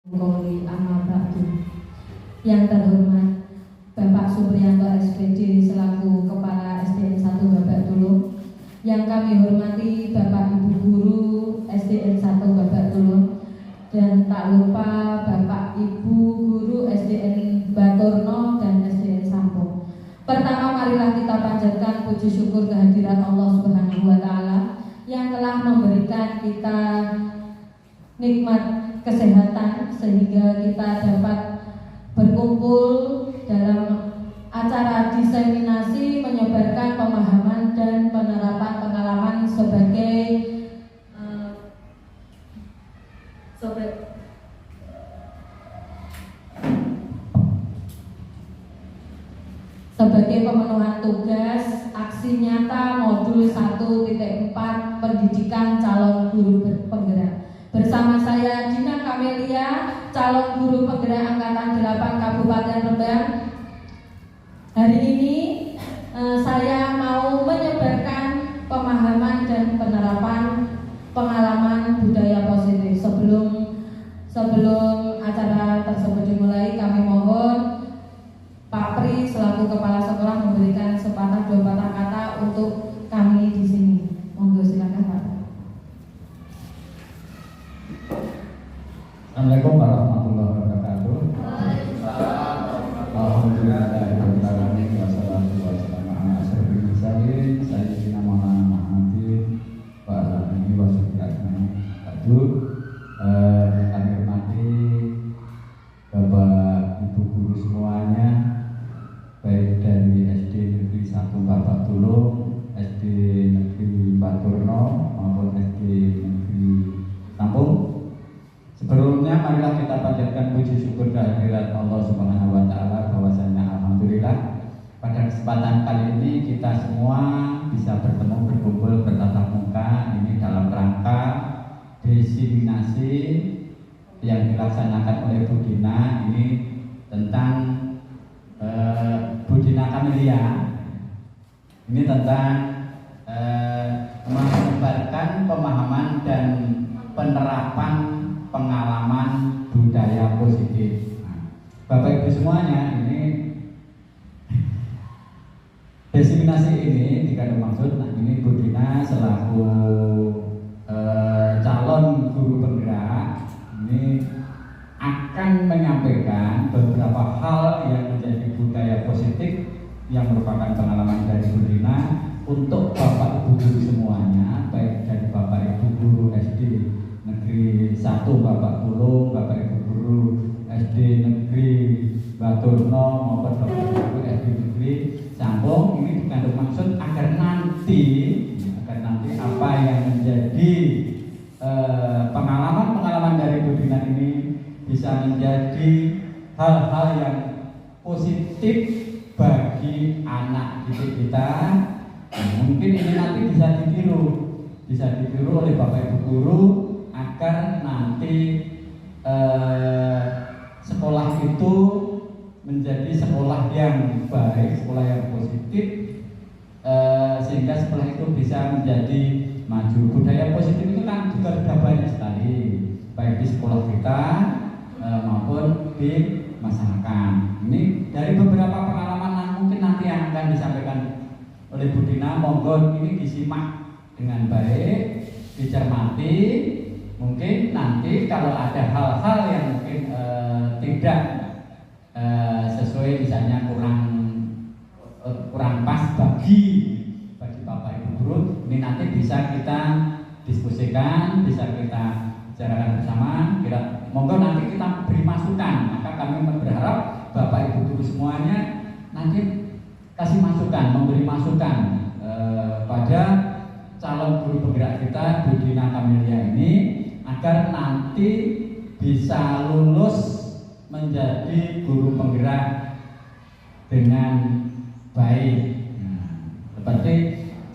Koli Amma Ba'du. Yang terhormat Bapak Supriyanto SPD selaku Kepala SDN 1 Babak Tulung, yang kami hormati Bapak Ibu Guru SDN 1 Babak Tulung, dan tak lupa Bapak Ibu Guru SDN Baturno dan SDN Sampung. Pertama, marilah kita panjatkan puji syukur kehadirat Allah Subhanahu wa Ta'ala yang telah memberikan kita nikmat kesehatan sehingga kita dapat berkumpul dalam acara diseminasi menyebarkan pemahaman dan penerapan pengalaman sebagai pemenuhan tugas aksi nyata modul 1.4 pendidikan calon guru penggerak. Bersama saya Dina Kamelia, calon guru penggerak angkatan 8 Kabupaten Rembang. Hari ini saya mau menyebarkan pemahaman dan penerapan pengalaman budaya positif. Sebelum acara tersebut dimulai, kami mohon Pak Pri selaku kepala sekolah memberikan sepatah dua patah kata untuk kami di sini. Monggo silakan Pak. Assalamualaikum warahmatullahi wabarakatuh. Alhamdulillahirobbilalamin wassalatu wassalamu ala asyrofil mursalin sayyidina Maulana Muhammadin wa ala alihi washabihi ajmain. Kami hormati Bapak Ibu guru semuanya, baik dari SD Negeri 1 Babak Tulung, SD Negeri Baturno maupun SD Negeri Sampung. Sebelumnya marilah kita panjatkan puji syukur kehadirat Allah Subhanahu wa Ta'ala bahwasanya alhamdulillah pada kesempatan kali ini kita semua bisa bertemu berkumpul bertatap muka ini dalam rangka diseminasi yang dilaksanakan oleh Bu Dina ini tentang Bu Dina Kamelia ini tentang menyebarkan pemahaman dan penerapan pengalaman budaya positif. Bapak Ibu semuanya, ini diseminasi ini dikandung maksud. Ini Bu Dina selaku calon guru penggerak ini akan menyampaikan beberapa hal yang menjadi budaya positif yang merupakan pengalaman dari Bu Dina untuk Bapak Ibu guru semuanya, baik dari Bapak Ibu guru SD Negeri 1 Babak Tulung, Bapak Ibu guru SD Negeri Baturno maupun Bapak Ibu guru SD Negeri Sampung. Ini dikandung maksud agar nanti apa yang menjadi pengalaman dari Bu Dina ini bisa menjadi hal-hal yang positif bagi anak didik kita. Mungkin ini nanti bisa ditiru oleh Bapak Ibu guru agar nanti sekolah itu menjadi sekolah yang baik, sekolah yang positif, sehingga sekolah itu bisa menjadi maju. Budaya positif itu kan juga sudah banyak sekali, baik di sekolah kita maupun di masyarakat. Ini dari beberapa pengalaman yang mungkin nanti yang akan disampaikan oleh Bu Dina, monggo ini disimak dengan baik, dicermati. Mungkin nanti kalau ada hal-hal yang mungkin tidak sesuai, misalnya kurang pas bagi Bapak Ibu guru, ini nanti bisa kita diskusikan, bisa kita bicarakan bersama. Monggo nanti kita beri masukan. Maka kami berharap Bapak Ibu guru semuanya nanti kasih masukan, memberi masukan pada calon guru penggerak kita Bu Dina Kamelia ini, agar nanti bisa lulus menjadi guru penggerak dengan baik.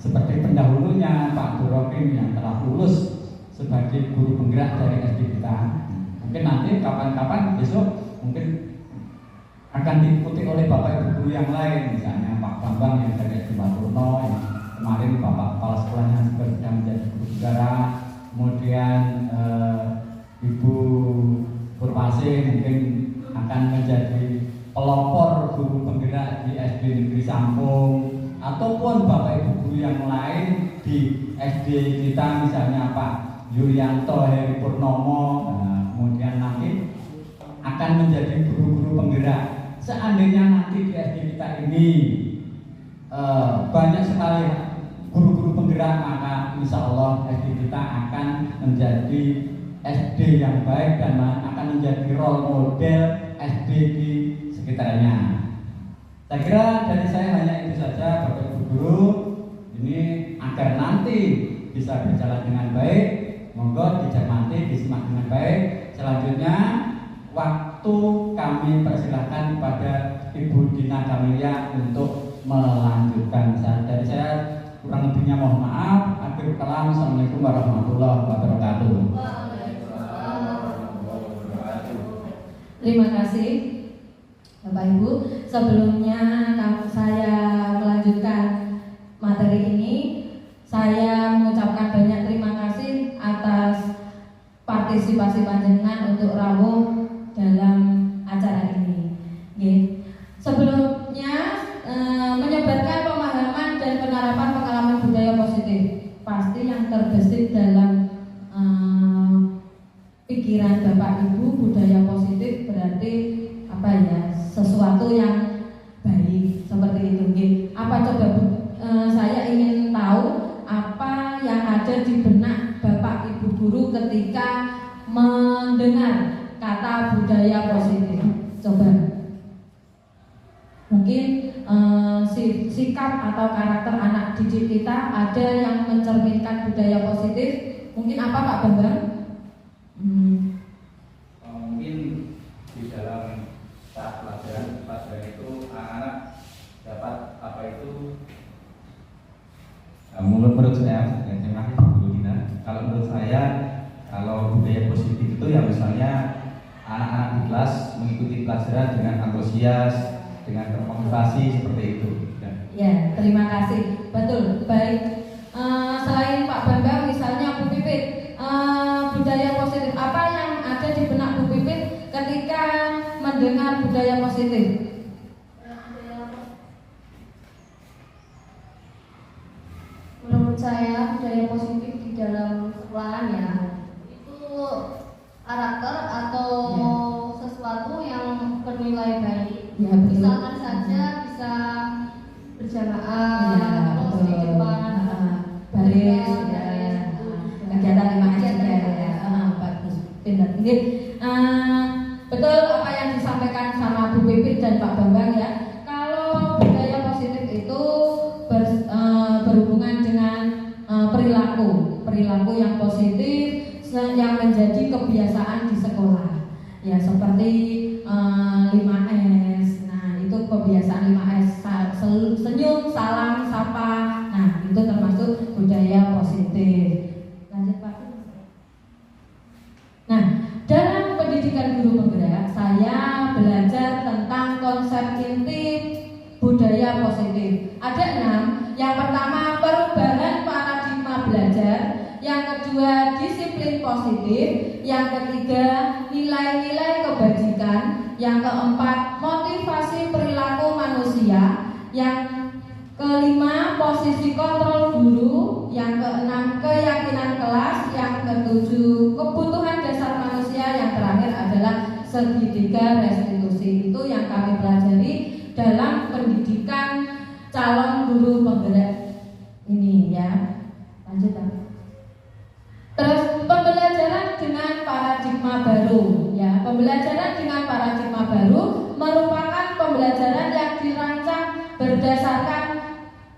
Seperti pendahulunya Pak Burokin yang telah lulus sebagai guru penggerak dari SD kita. Mungkin nanti kapan-kapan besok mungkin akan diikuti oleh Bapak Ibu guru yang lain, misalnya Pak Bambang yang dari SD Baturno, yang kemarin Bapak Kepala Sekolahnya juga sudah menjadi guru penggerak, kemudian Ibu Purwasih mungkin akan menjadi pelopor guru penggerak di SD Negeri Sampung, ataupun Bapak Ibu guru yang lain di SD kita, misalnya Pak Yulianto Heri Purnomo, kemudian nanti akan menjadi guru-guru penggerak. Seandainya nanti di SD kita ini banyak sekali guru-guru penggerak, maka insya Allah SD kita akan menjadi SD yang baik dan akan menjadi role model SD di sekitarnya. Saya kira dari saya hanya itu saja Bapak Ibu guru, ini agar nanti bisa berjalan dengan baik. Monggo dicermati, disimak dengan baik. Selanjutnya waktu kami persilahkan kepada Ibu Dina Kamilia untuk melanjutkan. Dari saya kurang lebihnya mohon maaf. Akhir kalam, assalamualaikum warahmatullahi wabarakatuh. Terima kasih Bapak Ibu. Sebelumnya saya melanjutkan materi ini, saya mengucapkan banyak terima kasih atas partisipasi panjenengan untuk rawuh dalam acara ini. Sebelumnya menyebarkan pemahaman dan penerapan pengalaman budaya positif, pasti yang terbesit dalam pikiran Bapak Ibu, budaya positif berarti apa ya, sesuatu yang baik seperti itu. Apa coba saya ingin tahu apa yang ada di benak Bapak Ibu guru ketika mendengar kata budaya positif. Coba mungkin sikap atau karakter anak didik kita ada yang mencerminkan budaya positif. Mungkin apa Pak Bambang? Mungkin di dalam saat pelajaran itu anak-anak dapat apa itu, menurut saya, terima kasih Bu Dina. Kalau menurut saya, kalau budaya positif itu ya misalnya anak-anak di kelas mengikuti pelajaran dengan antusias, dengan termotivasi seperti itu. Ya, terima kasih. Betul, baik. Selain Pak Bambang, misalnya Bu Pipit, budaya positif apa yang ada di benak Bu Pipit ketika mendengar budaya positif? Menurut saya budaya positif di dalam sekolahan ya itu karakter atau sesuatu yang bernilai baik. Ya, betul. Misalkan saja bisa berjamaah terus di depan baris ya, kegiatan 5S juga ya. Bagus, pindah. Betul apa yang disampaikan sama Bu Pipit dan Pak Bambang ya. Kalau budaya positif itu berhubungan dengan perilaku yang positif yang menjadi kebiasaan di sekolah. Ya, seperti 5S. Nah, itu kebiasaan 5S, senyum, salam, sapa. Nah, itu termasuk budaya positif. Lanjut Pak. Nah, dalam pendidikan guru penggerak, saya belajar tentang konsep inti budaya positif. Ada 6. Yang pertama, perubahan paradigma belajar. Yang kedua, disiplin positif. Yang ketiga, nilai-nilai kebajikan. Yang keempat, motivasi perilaku manusia. Yang kelima, posisi kontrol guru. Yang keenam, keyakinan kelas. Yang ketujuh, kebutuhan dasar manusia. Yang terakhir adalah segitiga restitusi. Itu yang kami pelajari dalam pendidikan calon guru penggerak ini ya. Lanjut Pak. Terus pembelajaran dengan paradigma baru ya. Pembelajaran dengan paradigma baru merupakan pembelajaran yang dirancang berdasarkan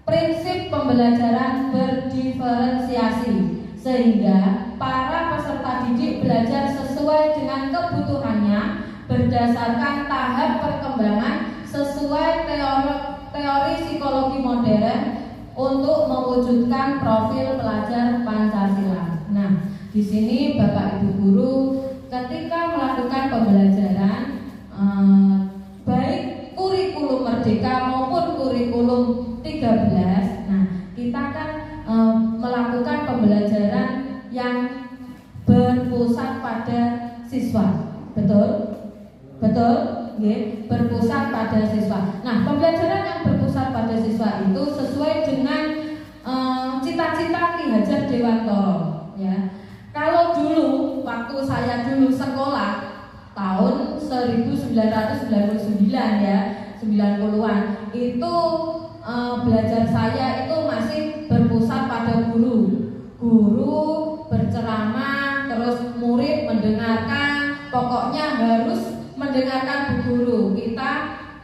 prinsip pembelajaran berdiferensiasi, sehingga para peserta didik belajar sesuai dengan kebutuhannya berdasarkan tahap perkembangan sesuai teori psikologi modern untuk mewujudkan profil pelajar Pancasila. Nah, di sini Bapak Ibu guru ketika melakukan pembelajaran baik kurikulum Merdeka maupun kurikulum 13, nah kita kan melakukan pembelajaran yang berpusat pada siswa, betul? Betul? Nggih, berpusat pada siswa. Nah, pembelajaran yang berpusat pada siswa itu sesuai dengan cita-cita Ki Hajar Dewantara, ya. Kalau dulu waktu saya dulu sekolah tahun 1999 ya, 90-an itu belajar saya itu masih berpusat pada guru. Guru berceramah, terus murid mendengarkan, pokoknya harus mendengarkan bu guru. Kita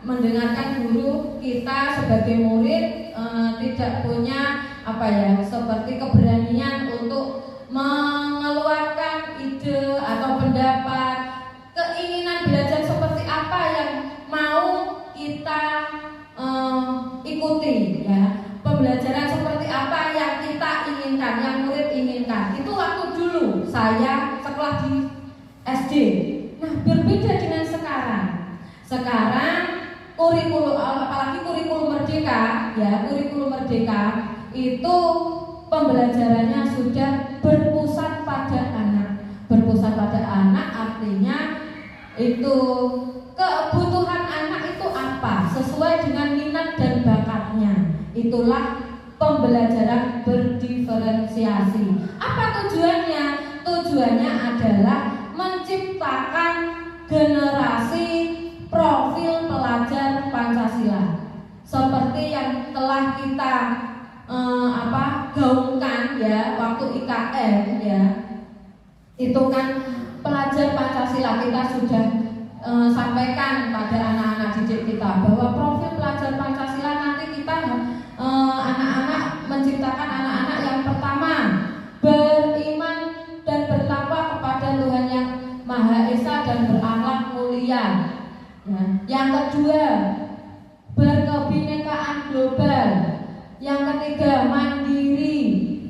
mendengarkan guru, kita sebagai murid tidak punya seperti keberanian untuk mengeluarkan ide atau pendapat, keinginan belajar seperti apa yang mau kita ikuti, ya. Pembelajaran seperti apa yang kita inginkan, yang murid inginkan. Itu waktu dulu saya sekolah di SD. Nah, berbeda dengan sekarang. Sekarang kurikulum, apalagi kurikulum merdeka, ya, kurikulum merdeka itu pembelajarannya sudah berpusat pada anak. Berpusat pada anak artinya itu kebutuhan anak itu apa, sesuai dengan minat dan bakatnya. Itulah pembelajaran berdiferensiasi. Apa tujuannya? Tujuannya adalah menciptakan generasi profil pelajar Pancasila seperti yang telah kita gaungkan ya waktu IKN, ya. Itu kan pelajar Pancasila kita sudah sampaikan pada anak-anak didik kita bahwa profil pelajar Pancasila nanti kita anak-anak menciptakan anak-anak yang pertama beriman dan bertakwa kepada Tuhan yang Maha Esa dan berakhlak mulia, ya. Yang kedua berkebinekaan global, yang ketiga mandiri,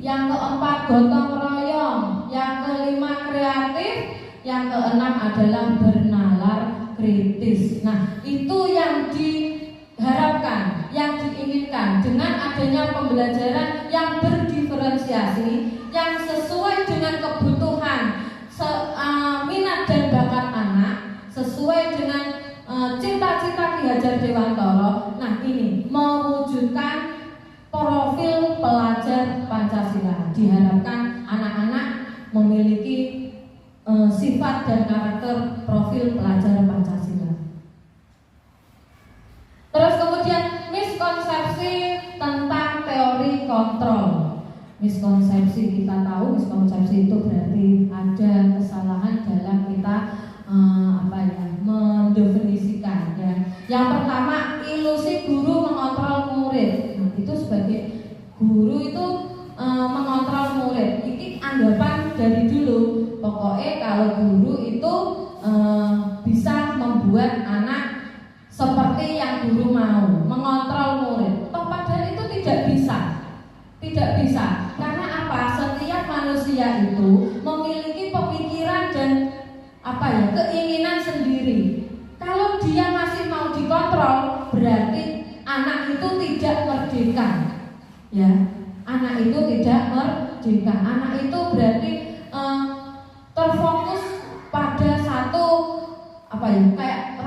yang keempat gotong royong, yang kelima kreatif, yang keenam adalah bernalar kritis. Nah, itu yang diharapkan, yang diinginkan dengan adanya pembelajaran yang berdiferensiasi, yang sesuai dengan kebutuhan minat dan bakat anak, sesuai dengan cita-cita Ki Hajar Dewantara. Nah, ini mewujudkan profil pelajar Pancasila. Diharapkan anak-anak memiliki sifat dan karakter profil pelajar Pancasila. Terus kemudian miskonsepsi tentang teori kontrol. Miskonsepsi, kita tahu miskonsepsi itu berarti ada kesalahan dalam kita mendefinisikan, ya. Yang pertama, ilusi guru mengontrol murid. Nah, itu sebagai guru itu mengontrol murid. Ini anggapan dari dulu. Pokoknya kalau guru itu bisa membuat anak seperti yang guru mau, mengontrol murid. Toh padahal itu tidak bisa. Tidak bisa. Karena apa? Setiap manusia itu memiliki pemikiran dan keinginan sendiri. Kalau dia masih mau dikontrol, berarti anak itu tidak merdeka. Ya, anak itu tidak merdeka. Anak itu berarti terfokus pada satu kayak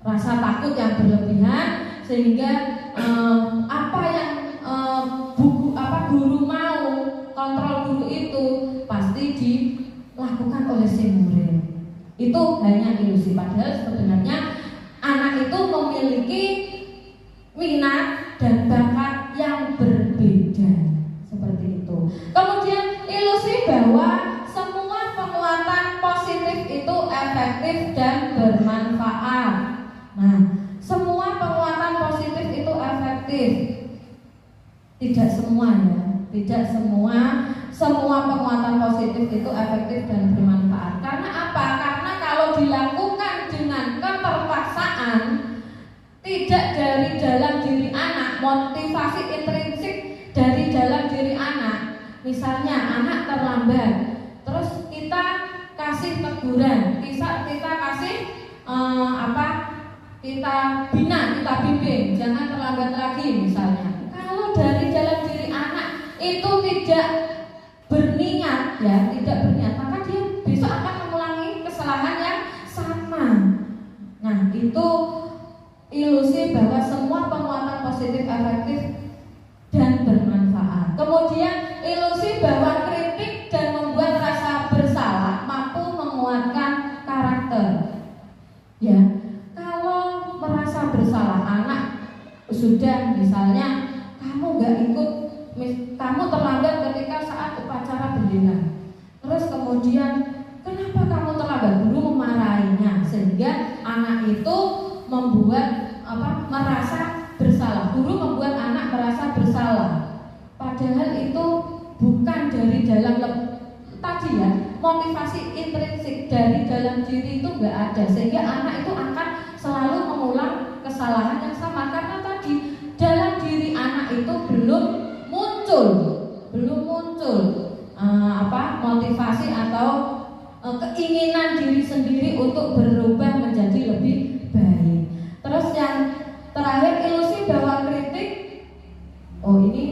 rasa takut yang berlebihan, sehingga apa yang guru mau, kontrol guru itu pasti dilakukan oleh si murid. Itu hanya ilusi, padahal sebenarnya anak itu memiliki minat dan bakat yang berbeda, seperti itu. Kemudian ilusi bahwa semua penguatan positif itu efektif dan bermanfaat. Nah, semua penguatan positif itu efektif. Tidak semua, ya. Tidak semua penguatan positif itu efektif dan bermanfaat. Karena apa? Karena kalau dilakukan dengan keterpaksaan, tidak dari dalam diri anak, motivasi intrinsik dari dalam diri anak. Misalnya anak terlambat, terus kita kasih teguran, kita kasih kita bina, kita bimbing, jangan terlambat lagi misalnya. Kalau dari dalam diri anak itu tidak berniat, maka dia besok akan mengulangi kesalahan yang sama. itu ilusi bahwa semua penguatan positif efektif dan bermanfaat. Kemudian ilusi bahwa kritik dan membuat rasa bersalah mampu menguatkan karakter. Ya, kalau merasa bersalah anak sudah misalnya kamu nggak ikut, kamu terlambat ketika saat upacara bendera. Terus kemudian kenapa kamu terlambat? Guru memarahinya sehingga anak itu membuat merasa bersalah. Guru membuat anak merasa bersalah. Padahal itu bukan dari dalam tadi ya, motivasi intrinsik dari dalam diri itu nggak ada, sehingga anak itu akan selalu mengulang kesalahan yang sama karena tadi dalam diri anak itu belum muncul motivasi atau keinginan diri sendiri untuk berubah menjadi lebih baik. Terus yang terakhir ilusi bahwa kritik, ini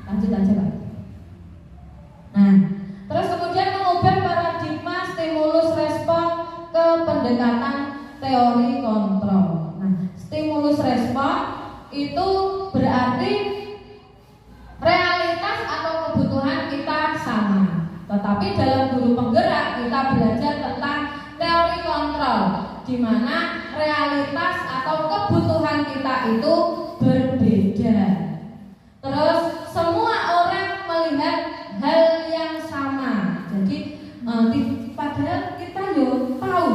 lanjut aja Pak. Nah, terus kemudian mengubah paradigma stimulus respon ke pendekatan teori kontrol. Nah, stimulus respon itu berarti realitas atau kebutuhan kita sama, tetapi dalam guru penggerak kita belajar tentang teori kontrol, di mana realitas atau kebutuhan kita itu berbeda. Terus semua orang melihat hal yang sama. Jadi padahal kita tahu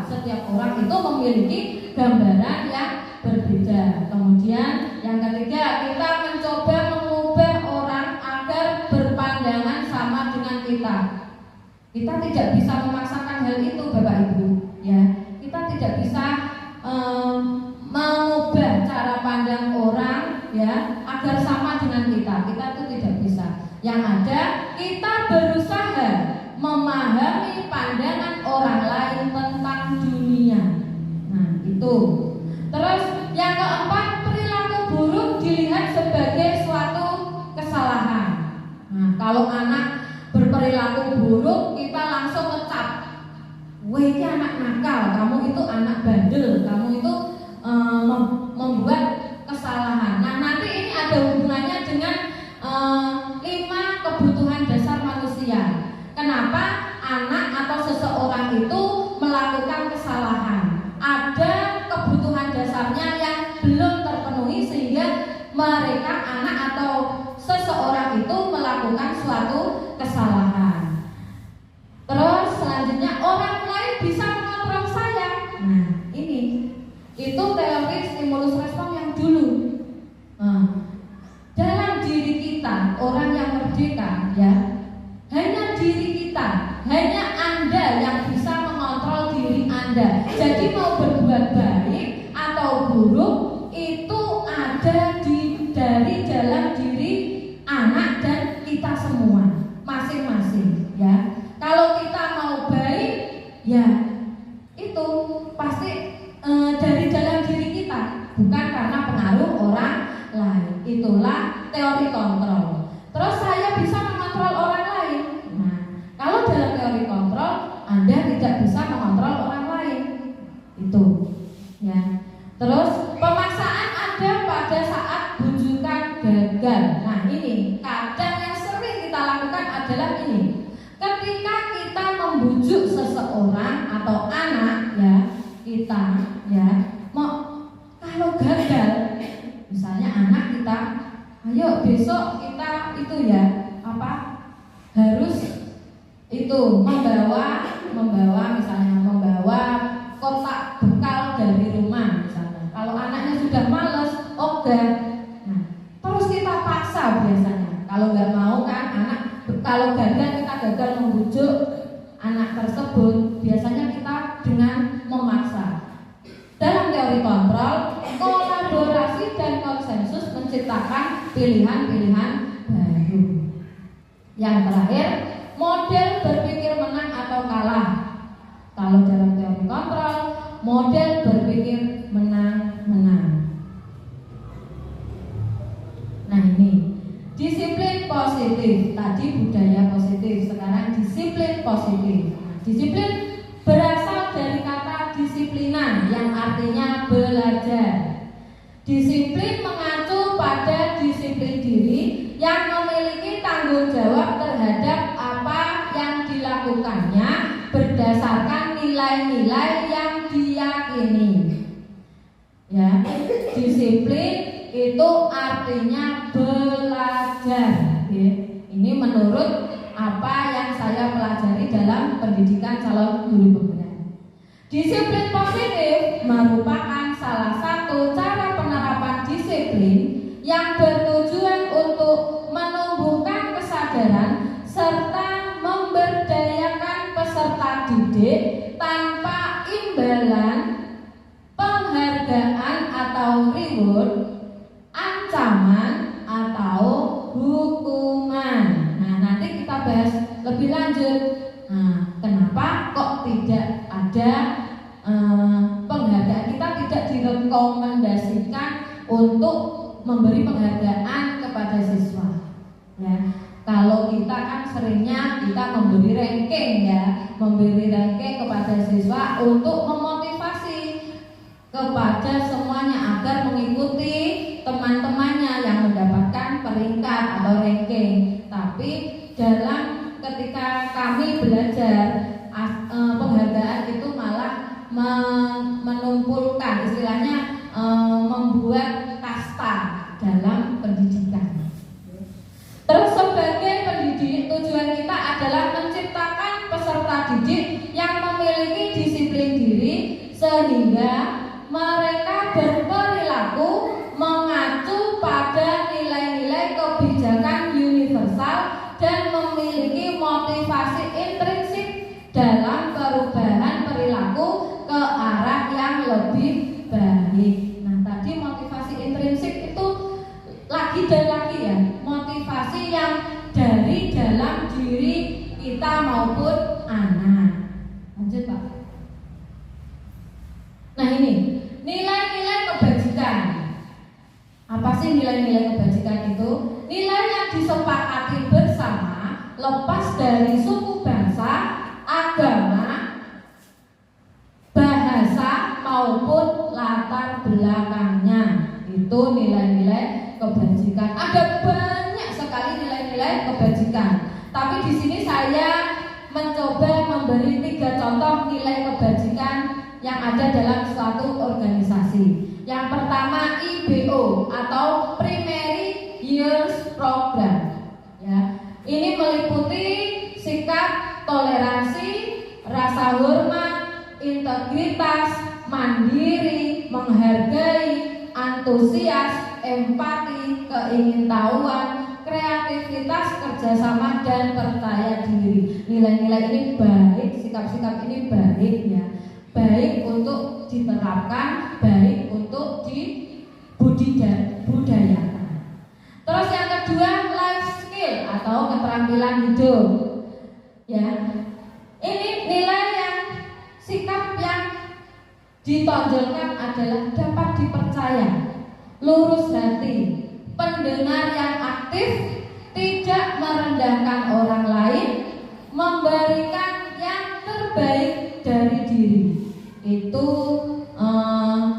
setiap orang itu memiliki gambaran yang berbeda. Kemudian yang ketiga, kita mencoba mengubah orang agar berpandangan sama dengan kita. Kita tidak bisa memaksakan hal itu Bapak Ibu, ya. Kita tidak bisa mengubah cara pandang orang ya agar sama dengan kita. Kita itu tidak bisa. Yang ada kita berusaha memahami pandangan orang lain tentang dunia. Nah, itu. Terus yang keempat, perilaku buruk dilihat sebagai suatu kesalahan. Nah, kalau anak berperilaku buruk, kita langsung ngecap. Wah, ini anak nakal, kamu itu anak bandel, kamu itu membuat kesalahan. Nah, nanti ini ada hubungannya dengan 5 kebutuhan dasar manusia. Kenapa anak atau seseorang itu melakukan kesalahan? Ada kebutuhan dasarnya yang belum terpenuhi sehingga mereka anak atau seseorang itu melakukan suatu kesalahan. Terus selanjutnya orang lain bisa mengontrol saya. Nah, ini itu teori stimulus respon yang dulu. Dalam diri kita orang yang merdeka ya, hanya diri kita, hanya Anda yang bisa mengontrol diri Anda. Jadi mau berbuat baik atau buruk itu ada dari dalam diri anak dan kita semua masing-masing ya. Kalau kita mau baik ya itu pasti dari dalam diri kita, bukan karena pengaruh orang lain. Itulah teori kontrol. Terus saya bisa mengontrol orang lain. Nah, kalau dalam teori kontrol Anda tidak bisa mengontrol orang lain. Itu ya. Terus pemaksaan ada pada saat bujukan gagal. Nah, ini kadang yang sering kita lakukan adalah ini. Ketika kita membujuk seseorang atau anak ya, kita ya kalau gagal, misalnya anak kita, ayo besok kita itu ya harus itu membawa kotak bekal dari rumah misalnya. Kalau anaknya sudah malas, ogah. Nah, terus kita paksa biasanya. Kalau nggak mau kan anak, kalau kita gagal membujuk anak tersebut, biasanya kita dengan memaksa. Dalam teori kontrol, kolaborasi dan konsensus menciptakan pilihan-pilihan baru. Yang terakhir, model berpikir menang atau kalah. Kalau dalam teori kontrol, model berpikir menang-menang. Nah, ini disiplin positif. Tadi budaya positif, sekarang disiplin positif. Disiplin berasal dari kata disiplinan nilai-nilai yang diyakini. Ya, disiplin itu artinya belajar. Ya. Ini menurut apa yang saya pelajari dalam pendidikan calon guru pembinaan. Disiplin positif merupakan salah satu cara penerapan disiplin yang bertujuan untuk menumbuhkan kesadaran serta memberdayakan peserta didik tanpa imbalan, penghargaan atau reward, ancaman atau hukuman. Nah, nanti kita bahas lebih lanjut. Nah, kenapa kok tidak ada penghargaan? Kita tidak direkomendasikan untuk memberi penghargaan kepada siswa. Ya, kalau kita kan seringnya kita memberi ranking ya, memberi ranking kepada siswa untuk memotivasi kepada semuanya agar mengikuti teman-temannya yang mendapatkan peringkat atau ranking. Tapi dalam ketika kami belajar penghargaan itu malah menumpulkan, istilahnya membuat kasta dalam pendidikan. Terus sebagai pendidik, tujuan kita adalah menciptakan peserta didik yang memiliki disiplin diri sehingga mereka berperilaku mengacu pada nilai-nilai kebijakan universal dan memiliki motivasi intrinsik dalam perubahan perilaku ke arah yang lebih baik. Nah, tadi motivasi intrinsik itu lagi dan lagi ya, motivasi yang dari dalam diri kita maupun anak. Lanjut Pak. Nah, ini nilai-nilai kebajikan. Apa sih nilai-nilai kebajikan itu? Nilai yang disepakati bersama lepas dari suku bangsa, agama, bahasa maupun latar belakangnya. Itu nilai-nilai kebajikan. Ada banyak sekali nilai-nilai kebajikan. Tapi di sini saya mencoba memberi 3 contoh nilai kebajikan yang ada dalam suatu organisasi. Yang pertama IBO atau Primary Years Program. Ya, ini meliputi sikap toleransi, rasa hormat, integritas, mandiri, menghargai, antusias, empati, keingintahuan, kreativitas, kerjasama, dan percaya diri. Nilai-nilai ini baik, sikap-sikap ini baik ya. Baik untuk diterapkan, baik untuk dibudidayakan. Terus yang kedua, life skill atau keterampilan hidup. Ya, ini nilai yang sikap yang ditonjolkan adalah dapat dipercaya, lurus hati, pendengar yang aktif, tidak merendahkan orang lain, memberikan yang terbaik dari diri. Itu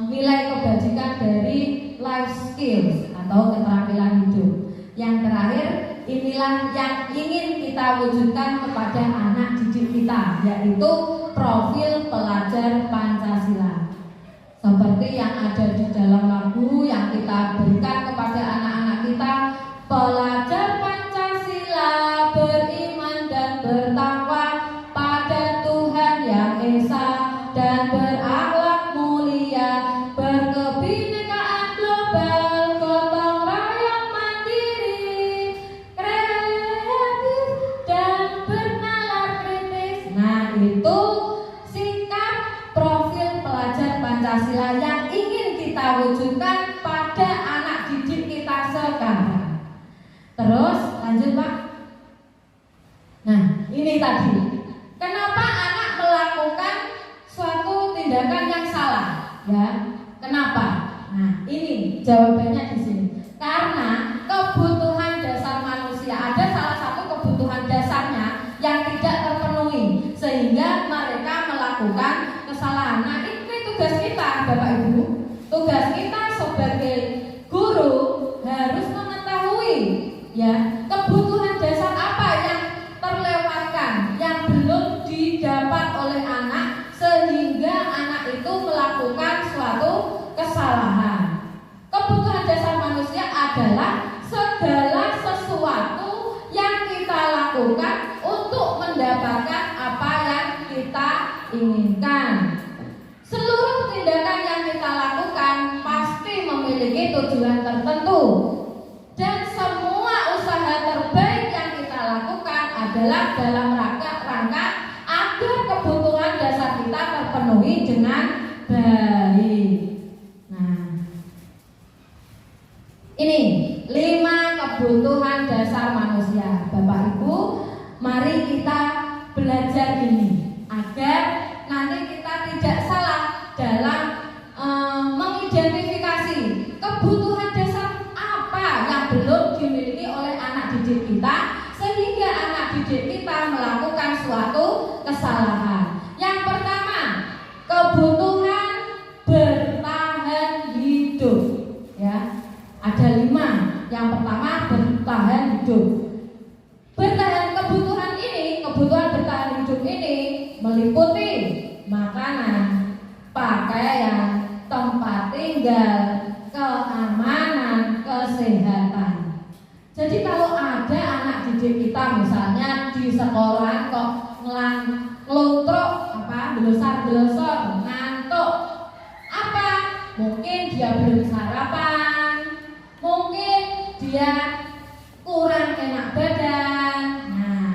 nilai kebajikan dari life skills atau keterampilan hidup. Yang terakhir, inilah yang ingin kita wujudkan kepada anak didik kita, yaitu profil pelajar Pancasila. Seperti yang ada di dalam lagu yang kita berikan kepada anak-anak kita, pelajar Pancasila beriman dan bertakwa pada Tuhan Yang Esa dan berakhlak mulia, berkebinekaan global, gotong royong mandiri, kreatif dan bernalar kritis. Nah, itu sikap profil pelajar Pancasila yang ingin kita wujudkan pada anak didik kita sekarang. Terus lanjut Pak. Nah, ini tadi, kenapa anak melakukan suatu tindakan yang salah? Ya, kenapa? Nah, ini jawabannya di sini. Karena kebutuhan dasar manusia, ada salah satu kebutuhan dasarnya yang tidak terpenuhi, sehingga mereka melakukan kesalahan. Nah, ini tugas kita, Bapak Ibu. Tugas kita sebagai guru harus mengetahui ya kebutuhan dasar apa yang terlewatkan, yang belum didapat oleh anak, itu melakukan suatu kesalahan. Kebutuhan dasar manusia adalah segala sesuatu yang kita lakukan untuk mendapatkan apa yang kita inginkan. Seluruh tindakan yang kita lakukan pasti memiliki tujuan tertentu, dan semua usaha terbaik yang kita lakukan adalah dalam rangka agar kebutuhan dasar kita terpenuhi dengan baik. Nah, ini 5 kebutuhan dasar manusia. Bapak Ibu, mari kita belajar ini agar nanti kita tidak salah dalam mengidentifikasi kebutuhan dasar apa yang belum dimiliki oleh anak didik kita, sehingga anak didik kita melakukan suatu kesalahan. Yang pertama, kebutuhan bertahan hidup. Ya, ada 5. Yang pertama, bertahan hidup. Kebutuhan bertahan hidup ini meliputi makanan, pakaian, tempat tinggal, keamanan, kesehatan. Jadi kalau ada anak didik kita misalnya di sekolah kok ngeluntruk, belosor, ngantuk, apa? Mungkin dia belum sarapan, mungkin dia kurang enak badan. Nah,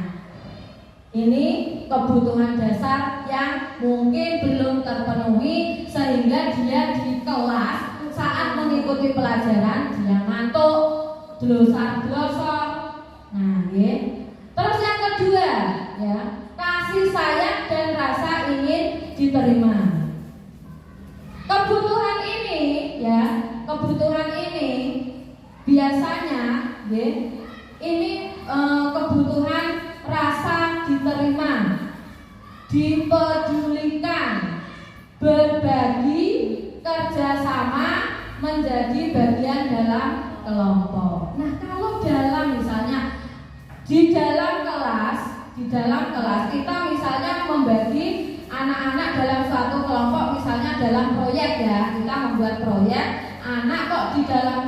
ini kebutuhan dasar yang mungkin belum terpenuhi, sehingga dia di kelas saat mengikuti pelajaran dia ngantuk, delosar-delosor. Nah, ya. Terus yang kedua, ya, kasih sayang dan rasa ingin diterima. Kebutuhan ini biasanya, ya, ini kebutuhan rasa diterima, dipedulikan, berbagi, kerjasama, menjadi bagian dalam kelompok. Nah, kalau misalnya di dalam kelas kita misalnya membagi anak-anak dalam suatu kelompok, misalnya dalam proyek, ya, kita membuat proyek, anak kok di dalam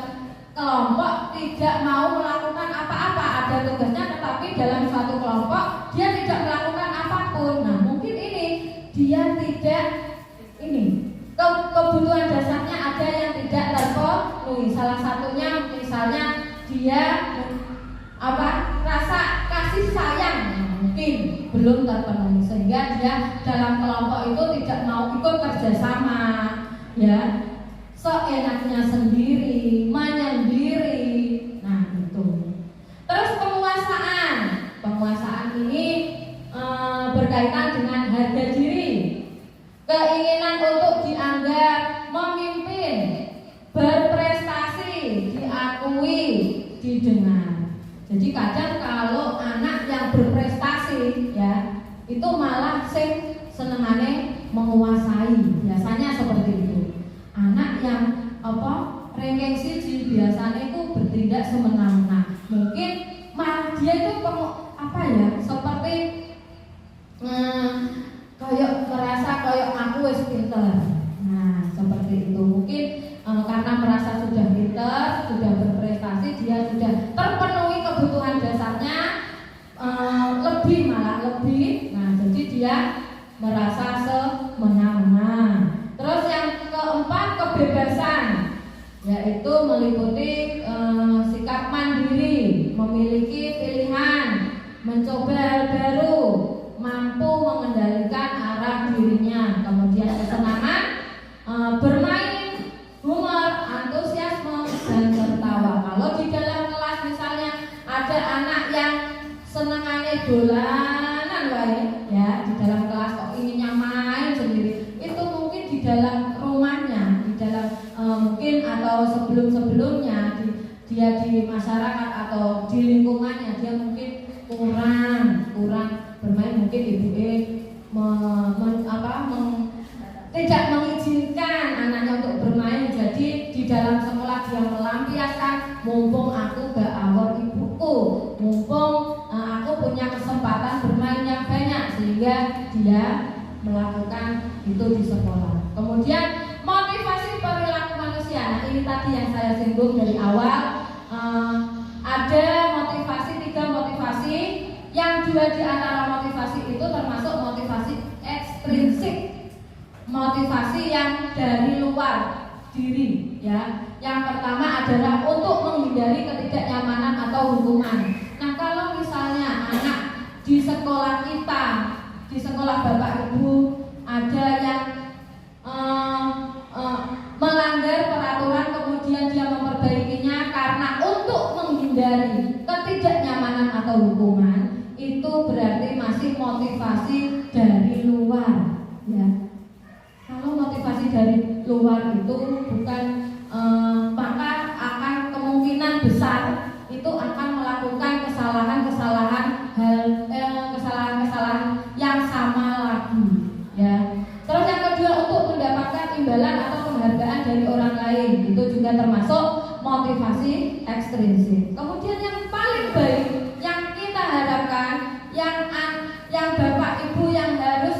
kelompok tidak mau melakukan apa-apa, ada tugasnya tetapi dalam suatu kelompok dia tidak melakukan apapun. Nah, mungkin ini dia tidak kebutuhan dasarnya ada yang tidak terpenuhi. Salah satunya misalnya dia rasa kasih sayang mungkin belum terpenuhi, sehingga dia dalam kelompok itu tidak mau ikut kerjasama, ya, seenaknya sendiri, menyendiri. Nah, itu. Terus penguasaan ini berkaitan dengan harga diri, keinginan untuk dianggap memimpin, berprestasi, diakui, didengar. Jadi kadang kalau anak yang berprestasi, ya, itu malah senengane menguasai, biasanya seperti itu. Anak yang ranking siji biasanya itu bertindak semena-mena. Mungkin malah dia itu seperti kayak merasa kayak aku wis pinter. Nah, seperti itu. Mungkin karena merasa sudah pinter, sudah berprestasi, dia sudah terpenuhi kebutuhan dasarnya, lebih. Nah, jadi dia merasa semena-mena. Terus yang keempat, kebebasan, yaitu meliputi sikap mandiri, memiliki pilihan, mencoba hal baru, mampu mengendalikan arah dirinya. Kemudian kesenangan, bermain, humor, antusiasme, dan tertawa. Kalau di dalam kelas misalnya ada anak yang senangannya dolanan wae, ya, di dalam kelas kok ininya main sendiri, itu mungkin di dalam rumahnya, di dalam mungkin atau sebelum-sebelumnya dia di masyarakat atau di lingkungannya dia mungkin kurang bermain, mungkin ibu tidak mengizinkan anaknya untuk bermain. Jadi di dalam sekolah dia melampiaskan, mumpung aku gak awor ibuku, mumpung aku punya kesempatan bermain yang banyak, sehingga dia melakukan lakukan itu di sekolah. Kemudian motivasi perilaku manusia. Nah, ini tadi yang saya singgung dari awal. Ada motivasi, 3 motivasi. Yang 2 di antara motivasi itu termasuk motivasi ekstrinsik, motivasi yang dari luar diri, ya. Yang pertama adalah untuk menghindari ketidaknyamanan atau hukuman. Nah, kalau misalnya anak di sekolah kita, di sekolah Bapak Ibu, ada yang melanggar peraturan kemudian dia memperbaikinya karena untuk menghindari ketidaknyamanan atau hukuman, itu berarti masih motivasi dari luar, ya. Kalau motivasi dari luar itu bukan, maka akan kemungkinan besar itu akan melakukan kesalahan-kesalahan yang sama lagi, ya. Terus yang kedua, untuk mendapatkan imbalan atau penghargaan dari orang lain, itu juga termasuk motivasi ekstrinsik. Kemudian yang paling baik yang kita harapkan, yang Bapak Ibu yang harus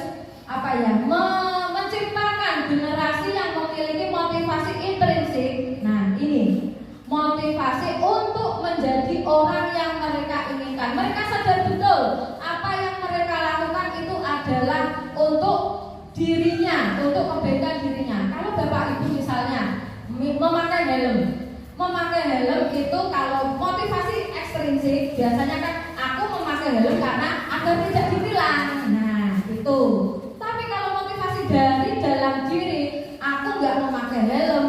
menciptakan generasi yang memiliki motivasi intrinsik. Nah, ini motivasi untuk menjadi orang yang mereka inginkan. Mereka sadar betul apa yang mereka lakukan itu adalah untuk dirinya, untuk kebaikan dirinya. Kalau Bapak Ibu misalnya memakai helm itu, kalau motivasi ekstrinsik biasanya kan aku memakai helm karena agar tidak ditilang. Nah, itu. Tapi kalau motivasi dari dalam diri, aku nggak memakai helm,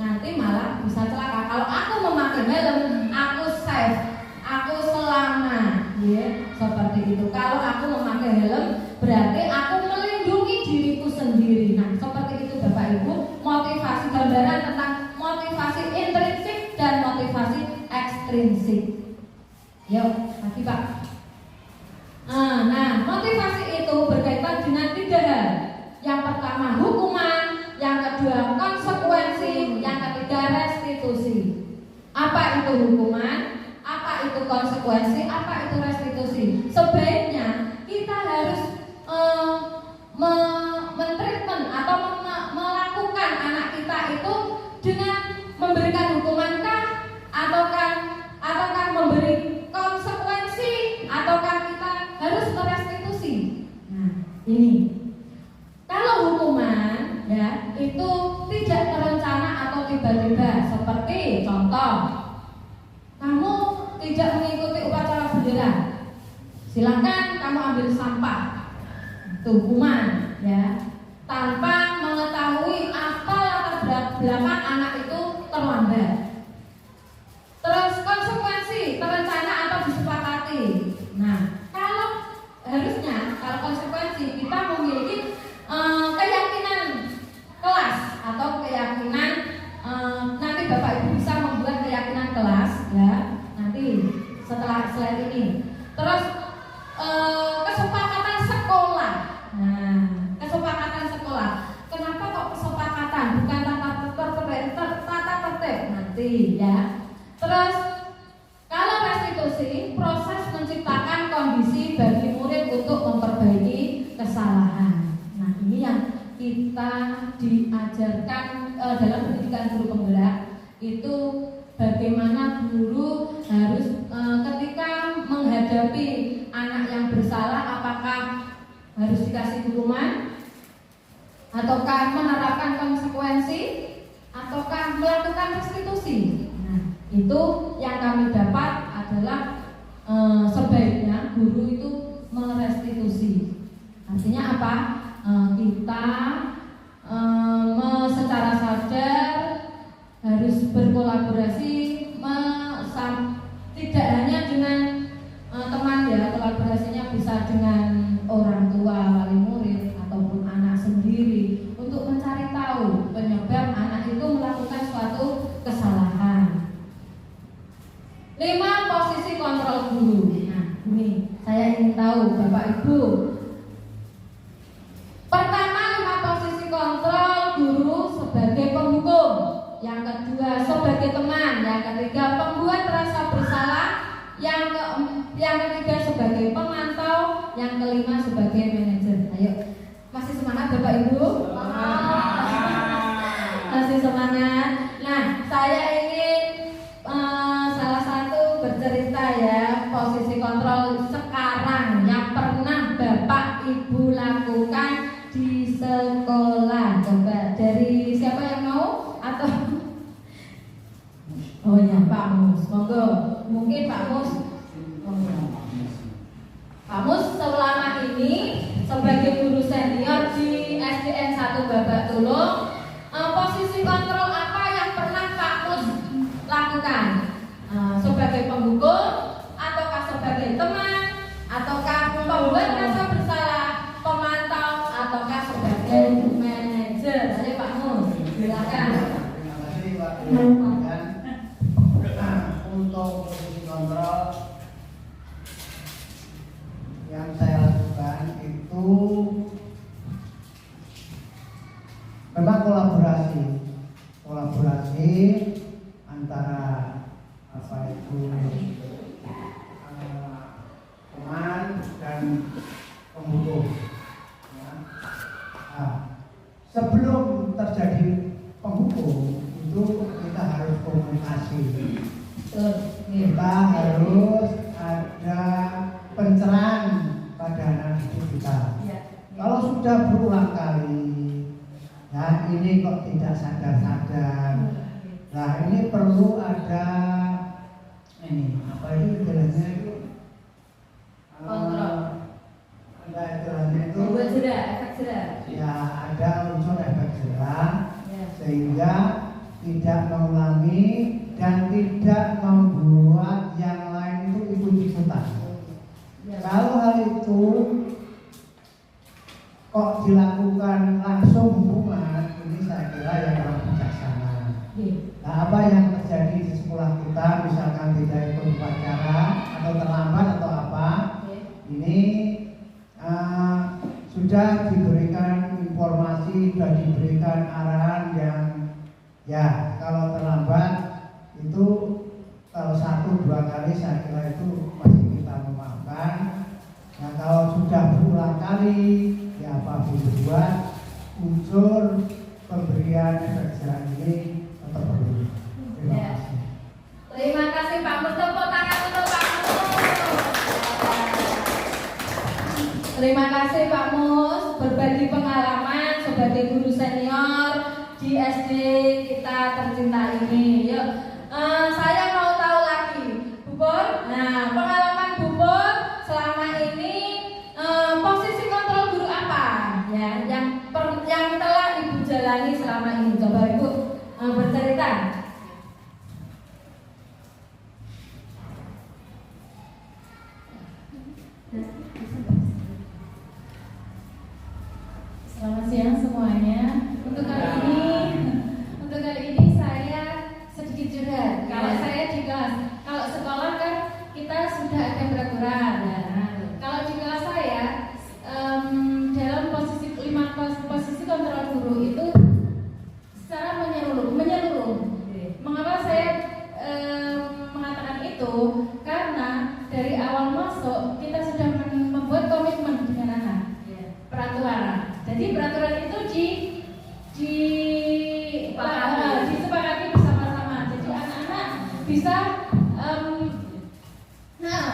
nanti malah bisa celaka. Kalau aku memakai helm, aku safe, aku selamat, ya, seperti itu. Kalau aku memakai helm, berarti aku melindungi diriku sendiri. Nah, seperti itu Bapak Ibu, motivasi, gambaran tentang motivasi intrinsik dan motivasi ekstrinsik. Yuk, lagi Pak. Nah, motivasi itu berkaitan dengan 3 hal. Yang pertama hukuman, yang kedua konsekuensi, yang ketiga restitusi. Apa itu hukuman? Apa itu konsekuensi? Apa itu restitusi? Sebaiknya kita harus mentreatment atau melakukan anak kita itu dengan memberikan hukuman kah, ataukah memberi konsekuensi, ataukah kita harus merestitusi. Nah, ini kalau hukuman, ya, itu tidak terencana atau tiba-tiba. Seperti contoh, kamu tidak mengikuti upacara bendera, silakan kamu ambil sampah. Itu hukuman, ya, tanpa mengetahui apa latar belakang anak itu terlambat. Terus konsekuensi terencana atau disepakati. Nah, kalau konsekuensi kita memiliki keyakinan kelas atau keyakinan, nanti Bapak Ibu bisa membuat keyakinan kelas, ya, nanti setelah slide ini. Terus kesepakatan sekolah. Nah, kesepakatan sekolah. Kenapa kok kesepakatan bukan tata tertib nanti, ya. Terus kalau restitusi, proses menciptakan kondisi bagi murid untuk memperbaiki kesalahan. Nah, ini yang kita diajarkan dalam pendidikan guru penggerak, itu bagaimana guru harus ketika menghadapi anak yang bersalah, apakah harus dikasih hukuman, ataukah menerapkan konsekuensi, ataukah melakukan restitusi. Nah, itu yang kami dapat adalah sebaiknya guru itu merestitusi. Artinya apa? Kita secara sadar harus berkolaborasi, tidak hanya dengan teman, ya, kolaborasinya bisa dengan orang tua, wali murid, ataupun anak sendiri untuk mencari tahu penyebab anak itu melakukan suatu kesalahan. 5 posisi kontrol guru. Nah, ini saya ingin tahu Bapak Ibu. Pertama, 5 posisi kontrol guru sebagai penghukum. Yang kedua, sebagai teman. Yang ketiga, pembuat rasa bersalah. Yang ketiga, sebagai pemantau. Yang kelima, sebagai manajer. Ayo, masih semangat Bapak Ibu? Masih semangat. Nah, saya ingin salah satu bercerita ya, posisi kontrol sekarang yang pernah Bapak Ibu lakukan di sekolah. Coba dari siapa yang mau? Atau oh ya, Pak Mus, monggo. Mungkin Pak Mus. Pak Mus selama ini sebagai guru senior di SDN 1 Babak Tulung, posisi kontrol apa yang pernah Pak Mus lakukan? Sebagai penghukum, ataukah sebagai teman, ataukah pembuat rasa bersalah, pemantau, ataukah sebagai manajer? Ayo Pak Mus, silakan. Terima kasih Pak. Untuk posisi kontrol yang saya lakukan itu memang kolaborasi antara apa itu teman dan pembunuh. Ya. Nah, sebelum terjadi penghukum itu kita harus komunikasi. Kita harus ada pencerahan pada anak didik kita. Kalau sudah berulang kali, ya ini kok tidak sadar-sadar. Nah ini perlu ada ini apa itu istilahnya itu Kontrol. Ada istilahnya itu. Buat jeda, efek jeda. Ya ada unsur efek jerah Ya. sehingga tidak mengulangi dan tidak membuat yang lain itu ikut-ikutan. Ya. Kalau hal itu kok dilakukan langsung hukuman, ini saya kira yang kurang bijaksana. Nah, apa yang terjadi di sekolah kita, misalkan tidak ikut upacara atau terlambat atau apa, ini sudah diberikan informasi, sudah diberikan arahan yang ya kalau terlambat itu kalau 1-2 kali saya kira itu masih kita memaafkan. Nah kalau sudah berulang kali ya apapun dibuat unsur pemberian efek jerah ini tetap perlu. Terima Ya. kasih. Terima kasih Pak Mus, tepuk tangan untuk Pak Mus. Terima kasih Pak Mus berbagi pengalaman sebagai guru senior di SD kita tercinta ini. Yuk, saya mau tahu lagi, Bu Pur. Nah, pengalaman Bu Pur selama ini posisi kontrol guru apa ya yang telah Ibu jalani selama ini? Coba Ibu bercerita. Selamat siang semuanya. Untuk kali ini saya sedikit curhat. Kalau saya di kelas, kalau sekolah kan kita sudah ada peraturan. Nah, kalau di kelas saya dalam posisi kontrol guru itu secara menyeluruh. Mengapa saya mengatakan itu? Karena dari awal masuk kita sudah membuat komitmen dengan anak. Peraturan. Jadi peraturan itu disepakati bersama-sama. Jadi anak-anak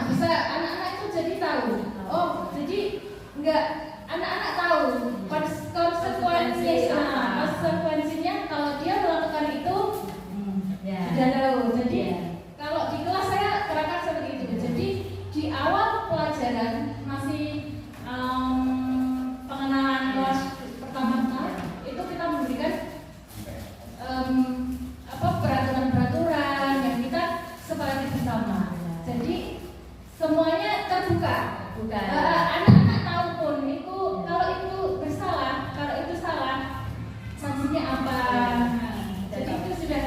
bisa anak-anak itu jadi tahu. Oh, jadi enggak anak-anak tahu konsekuensinya kalau dia melakukan itu sudah tahu. Jadi kalau di kelas saya terapkan seperti itu. Jadi di awal pelajaran masih pengenalan kelas pertama itu kita memberikan peraturan-peraturan yang kita sepakati bersama. Jadi semuanya terbuka. Anak-anak tahu pun itu kalau itu bersalah, kalau itu salah sanksinya apa. Jadi itu sudah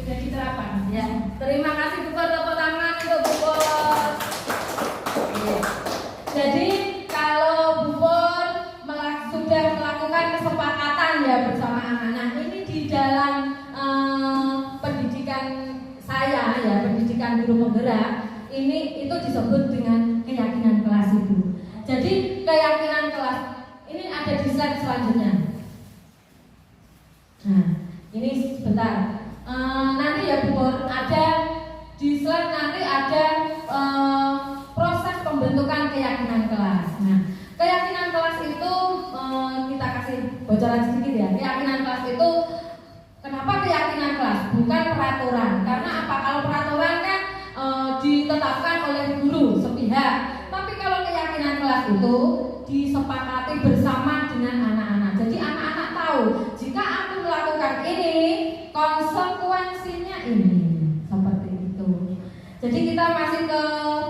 diterapkan. Ya, terima kasih Bu Pur, tepuk tangan untuk Bu Pur. Jadi kalau Bu Pur sudah melakukan kesepakatan ya bersama anak-anak ini di dalam pendidikan saya ya, pendidikan guru penggerak ini itu disebut dengan keyakinan kelas itu. Jadi keyakinan kelas ini ada di slide selanjutnya. selanjutnya. Nah, ini sebentar. Nanti ya Bu Pur, ada di slide nanti ada proses pembentukan keyakinan kelas. Nah, keyakinan kelas itu kita kasih bocoran sedikit ya. Keyakinan kelas itu, kenapa keyakinan kelas? Bukan peraturan. Karena apa? Kalau peraturan kan ditetapkan oleh guru sepihak. Tapi kalau keyakinan kelas itu disepakati bersama dengan anak-anak. Jadi anak-anak tahu jika aku melakukan ini, konsekuensinya ini. Seperti itu. Jadi kita masih ke